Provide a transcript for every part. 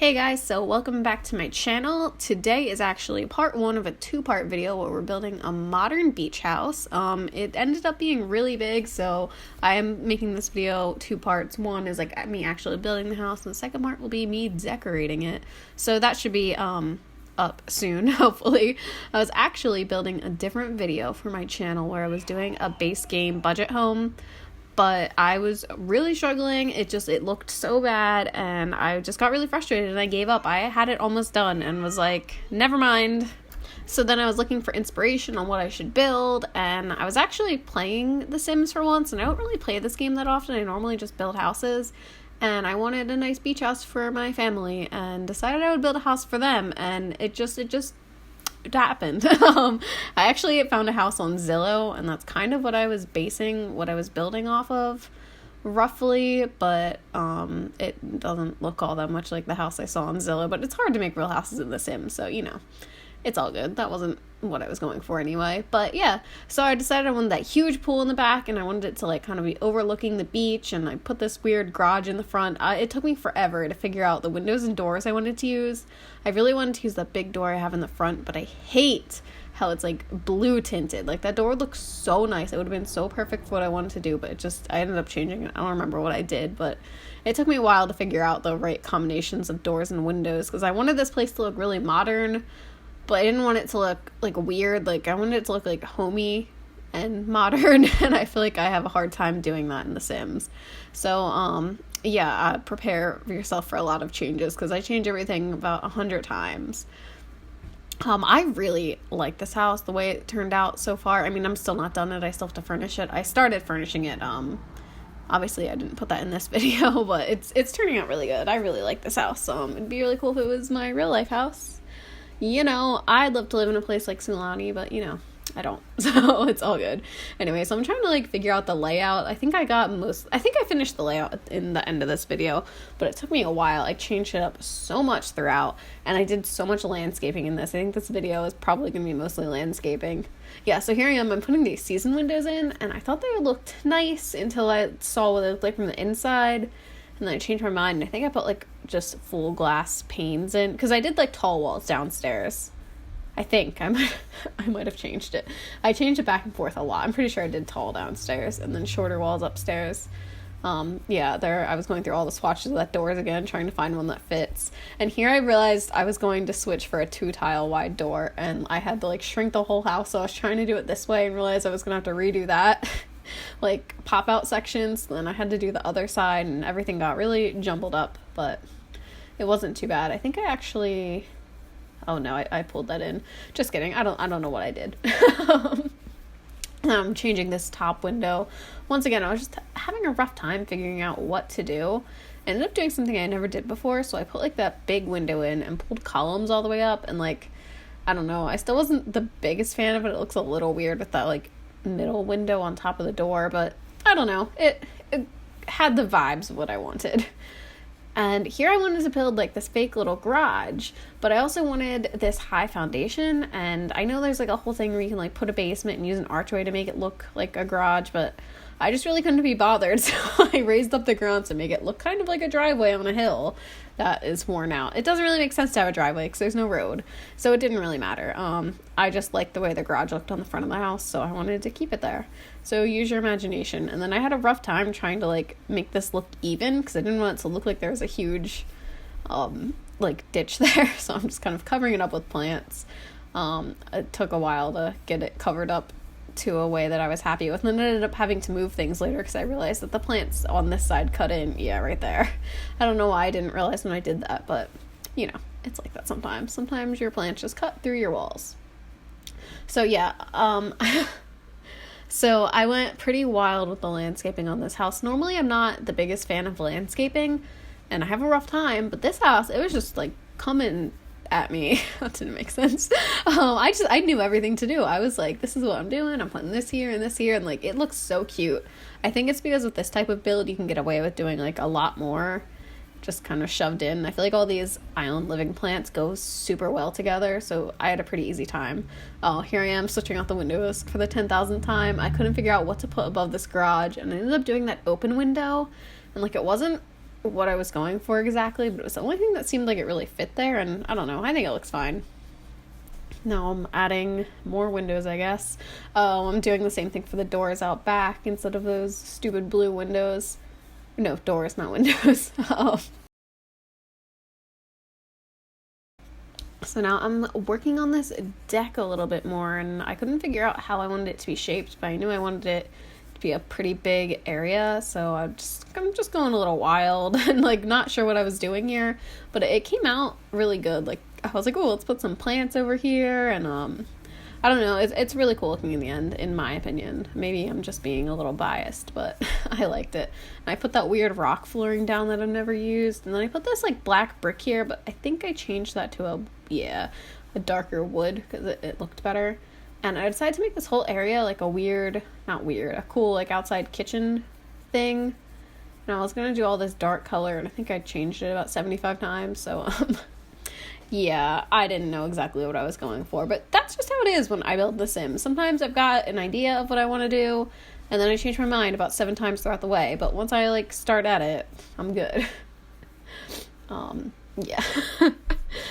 Hey guys, so welcome back to my channel. Today is actually part one of a two-part video where we're building a modern beach house. It ended up being really big, so I am making this video two parts. One is like me actually building the house, and the second part will be me decorating it. So that should be up soon, hopefully. I was actually building a different video for my channel where I was doing a base game budget home, but I was really struggling. It looked so bad, and I just got really frustrated, and I gave up. I had it almost done and was like, never mind. So then I was looking for inspiration on what I should build, and I was actually playing The Sims for once, and I don't really play this game that often. I normally just build houses, and I wanted a nice beach house for my family, and decided I would build a house for them, and it just happened. I actually found a house on Zillow, and that's kind of what I was basing what I was building off of, roughly, but it doesn't look all that much like the house I saw on Zillow, but it's hard to make real houses in The Sims, so, it's all good. That wasn't what I was going for anyway. But yeah, so I decided I wanted that huge pool in the back, and I wanted it to like kind of be overlooking the beach, and I put this weird garage in the front. It took me forever to figure out the windows and doors I wanted to use. I really wanted to use that big door I have in the front, but I hate how it's like blue tinted. Like that door looks so nice. It would have been so perfect for what I wanted to do, but I ended up changing it. I don't remember what I did, but it took me a while to figure out the right combinations of doors and windows, because I wanted this place to look really modern, but I didn't want it to look like weird. Like I wanted it to look like homey and modern, and I feel like I have a hard time doing that in The Sims. So prepare yourself for a lot of changes, because I change everything about 100 times. I really like this house, the way it turned out so far. I mean, I'm still not done it. I still have to furnish it. I started furnishing it. Obviously I didn't put that in this video, but it's turning out really good. I really like this house. It'd be really cool if it was my real life house. I'd love to live in a place like Sulani, but I don't, so it's all good. Anyway, so I'm trying to like figure out the layout. I think I finished the layout in the end of this video, but it took me a while. I changed it up so much throughout, and I did so much landscaping in this. I think this video is probably going to be mostly landscaping. Yeah, so here I am. I'm putting these season windows in, and I thought they looked nice until I saw what they looked like from the inside. And then I changed my mind, and I think I put, like, just full glass panes in. Because I did, like, tall walls downstairs. I think. I might have changed it. I changed it back and forth a lot. I'm pretty sure I did tall downstairs and then shorter walls upstairs. I was going through all the swatches of that doors again, trying to find one that fits. And here I realized I was going to switch for a 2-tile wide door. And I had to, like, shrink the whole house. So I was trying to do it this way and realized I was going to have to redo that. Like pop out sections, then I had to do the other side, and everything got really jumbled up, but it wasn't too bad. I think I pulled that in. Just kidding. I don't know what I did. I'm changing this top window. Once again, I was just having a rough time figuring out what to do. I ended up doing something I never did before, so I put like that big window in and pulled columns all the way up, and like, I don't know, I still wasn't the biggest fan of it. It looks a little weird with that like middle window on top of the door, but I don't know, it had the vibes of what I wanted. And here I wanted to build like this fake little garage, but I also wanted this high foundation, and I know there's like a whole thing where you can like put a basement and use an archway to make it look like a garage, but I just really couldn't be bothered, so I raised up the ground to make it look kind of like a driveway on a hill that is worn out. It doesn't really make sense to have a driveway because there's no road, so it didn't really matter. I just liked the way the garage looked on the front of the house, so I wanted to keep it there. So use your imagination. And then I had a rough time trying to like make this look even, because I didn't want it to look like there was a huge like ditch there, so I'm just kind of covering it up with plants. It took a while to get it covered up to a way that I was happy with, and then I ended up having to move things later because I realized that the plants on this side cut in, right there. I don't know why I didn't realize when I did that, but it's like that sometimes your plants just cut through your walls. So so I went pretty wild with the landscaping on this house. Normally I'm not the biggest fan of landscaping, and I have a rough time, but this house, it was just like coming at me. That didn't make sense. I knew everything to do. I was like, this is what I'm doing. I'm putting this here and this here, and like it looks so cute. I think it's because with this type of build you can get away with doing like a lot more just kind of shoved in. I feel like all these island living plants go super well together, so I had a pretty easy time. Here I am switching out the windows for the 10,000th time. I couldn't figure out what to put above this garage, and I ended up doing that open window, and like it wasn't what I was going for exactly, but it was the only thing that seemed like it really fit there, and I don't know, I think it looks fine. Now I'm adding more windows, I guess. I'm doing the same thing for the doors out back instead of those stupid blue windows. No, doors, not windows. So now I'm working on this deck a little bit more, and I couldn't figure out how I wanted it to be shaped, but I knew I wanted it to be a pretty big area, so I'm just going a little wild and like not sure what I was doing here, but it came out really good. Like I was like, oh, let's put some plants over here, and I don't know, it's really cool looking in the end, in my opinion. Maybe I'm just being a little biased, but I liked it. And I put that weird rock flooring down that I've never used, and then I put this like black brick here, but I think I changed that to a darker wood because it looked better. And I decided to make this whole area like a cool like outside kitchen thing. And I was gonna do all this dark color, and I think I changed it about 75 times, so yeah, I didn't know exactly what I was going for, but that's just how it is when I build The Sims. Sometimes I've got an idea of what I want to do, and then I change my mind about 7 times throughout the way, but once I like start at it, I'm good. Yeah.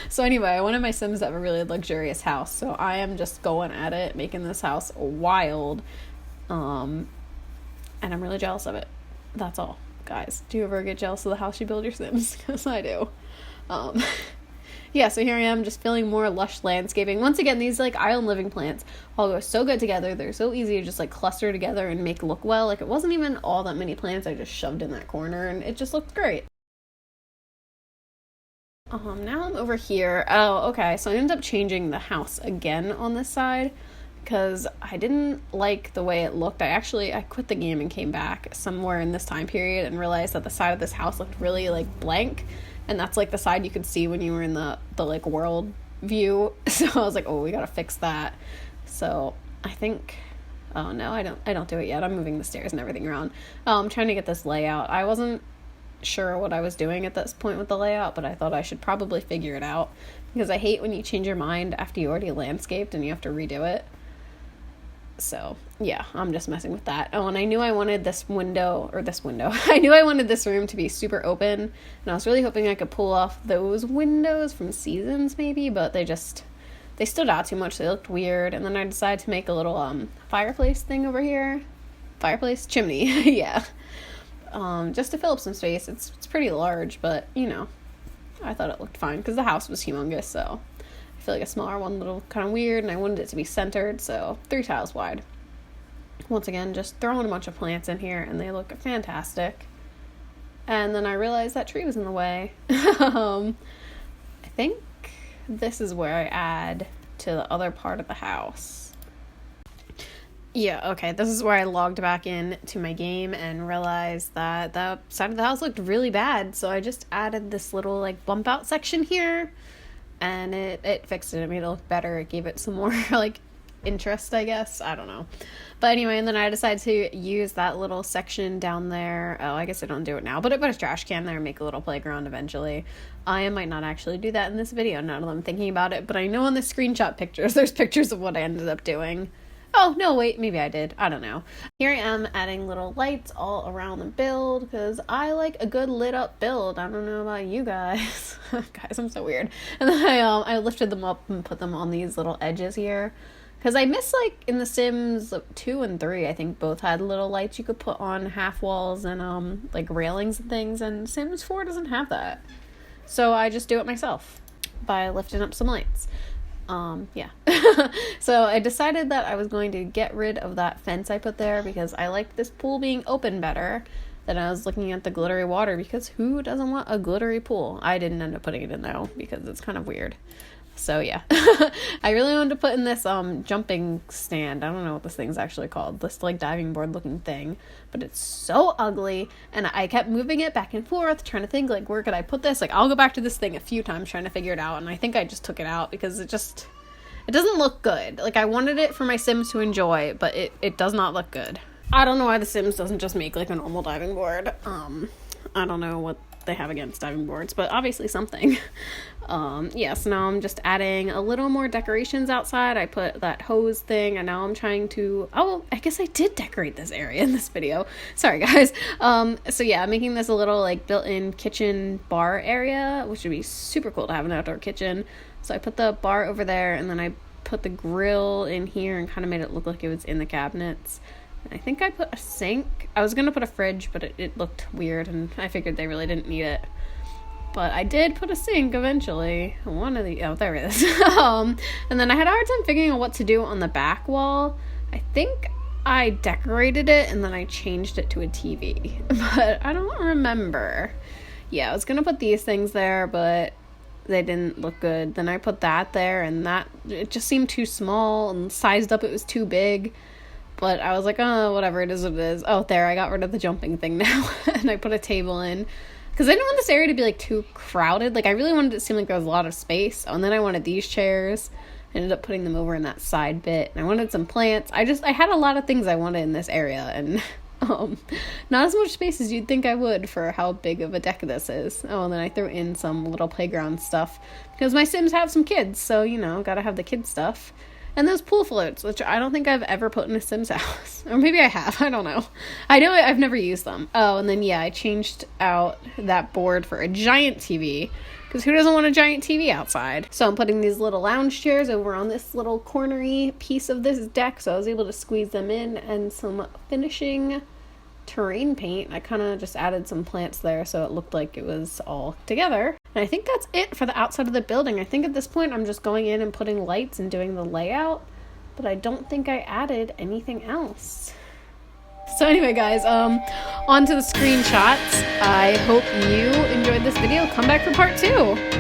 So anyway, I wanted my Sims to have a really luxurious house, so I am just going at it, making this house wild, and I'm really jealous of it. That's all, guys. Do you ever get jealous of the house you build your Sims? Because I do. Yeah, so here I am just feeling more lush landscaping. Once again, these like island living plants all go so good together. They're so easy to just like cluster together and make look well. Like it wasn't even all that many plants I just shoved in that corner, and it just looked great. Now I'm over here. Oh, okay, so I ended up changing the house again on this side because I didn't like the way it looked. I quit the game and came back somewhere in this time period and realized that the side of this house looked really like blank. And that's like the side you could see when you were in the like world view. So I was like, oh, we gotta fix that. So I think, oh no, I don't do it yet. I'm moving the stairs and everything around. I'm trying to get this layout. I wasn't sure what I was doing at this point with the layout, but I thought I should probably figure it out because I hate when you change your mind after you already landscaped and you have to redo it. So yeah, I'm just messing with that. Oh, and I knew I wanted this window. I knew I wanted this room to be super open, and I was really hoping I could pull off those windows from Seasons maybe, but they stood out too much. They looked weird, and then I decided to make a little fireplace thing over here. Fireplace? Chimney. Yeah. Just to fill up some space. It's pretty large, but you know, I thought it looked fine because the house was humongous, so I feel like a smaller one looked kind of weird, and I wanted it to be centered, so 3 tiles wide. Once again, just throwing a bunch of plants in here, and they look fantastic. And then I realized that tree was in the way. I think this is where I add to the other part of the house. Yeah, okay, this is where I logged back in to my game and realized that the side of the house looked really bad, so I just added this little like bump out section here, and it fixed it. It made it look better. It gave it some more like interest, I guess. I don't know. But anyway, and then I decided to use that little section down there. Oh, I guess I don't do it now, but I put a trash can there and make a little playground eventually. I might not actually do that in this video now that I'm thinking about it, but I know in the screenshot pictures, there's pictures of what I ended up doing. Oh, no, wait, maybe I did. I don't know. Here I am adding little lights all around the build because I like a good lit up build. I don't know about you guys. Guys, I'm so weird. And then I lifted them up and put them on these little edges here. Because I miss, like, in The Sims 2 and 3, I think both had little lights you could put on half walls and, like, railings and things, and Sims 4 doesn't have that. So I just do it myself by lifting up some lights. Yeah. So I decided that I was going to get rid of that fence I put there because I liked this pool being open better than I was looking at the glittery water, because who doesn't want a glittery pool? I didn't end up putting it in, though, because it's kind of weird. So yeah, I really wanted to put in this jumping stand. I don't know what this thing's actually called, this like diving board looking thing, but it's so ugly, and I kept moving it back and forth trying to think like, where could I put this? Like, I'll go back to this thing a few times trying to figure it out, and I think I just took it out because it doesn't look good. Like, I wanted it for my Sims to enjoy, but it does not look good. I don't know why The Sims doesn't just make like a normal diving board. I don't know what they have against diving boards, but obviously something. Yeah, so now I'm just adding a little more decorations outside. I put that hose thing, and now I'm trying to, oh, I guess I did decorate this area in this video. Sorry, guys. So yeah, I'm making this a little, like, built-in kitchen bar area, which would be super cool to have an outdoor kitchen. So I put the bar over there, and then I put the grill in here and kind of made it look like it was in the cabinets. I think I put a sink. I was going to put a fridge, but it looked weird, and I figured they really didn't need it. But I did put a sink eventually. One of the, oh, there it is. And then I had a hard time figuring out what to do on the back wall. I think I decorated it, and then I changed it to a TV. But I don't remember. Yeah, I was going to put these things there, but they didn't look good. Then I put that there, and that, it just seemed too small, and sized up it was too big. But I was like, oh, whatever, it is what it is. Oh, there, I got rid of the jumping thing now. And I put a table in. Because I didn't want this area to be, like, too crowded. Like, I really wanted it to seem like there was a lot of space. And then I wanted these chairs. I ended up putting them over in that side bit. And I wanted some plants. I had a lot of things I wanted in this area. And not as much space as you'd think I would for how big of a deck this is. Oh, and then I threw in some little playground stuff. Because my Sims have some kids. So, you know, gotta have the kid stuff. And those pool floats, which I don't think I've ever put in a Sims house. Or maybe I have, I don't know. I know I've never used them. Oh, and then, yeah, I changed out that board for a giant TV. Because who doesn't want a giant TV outside? So I'm putting these little lounge chairs over on this little cornery piece of this deck. So I was able to squeeze them in, and some finishing terrain paint. I kind of just added some plants there so it looked like it was all together. And I think that's it for the outside of the building. I think at this point I'm just going in and putting lights and doing the layout, but I don't think I added anything else. So anyway, guys, on to the screenshots. I hope you enjoyed this video. Come back for part 2.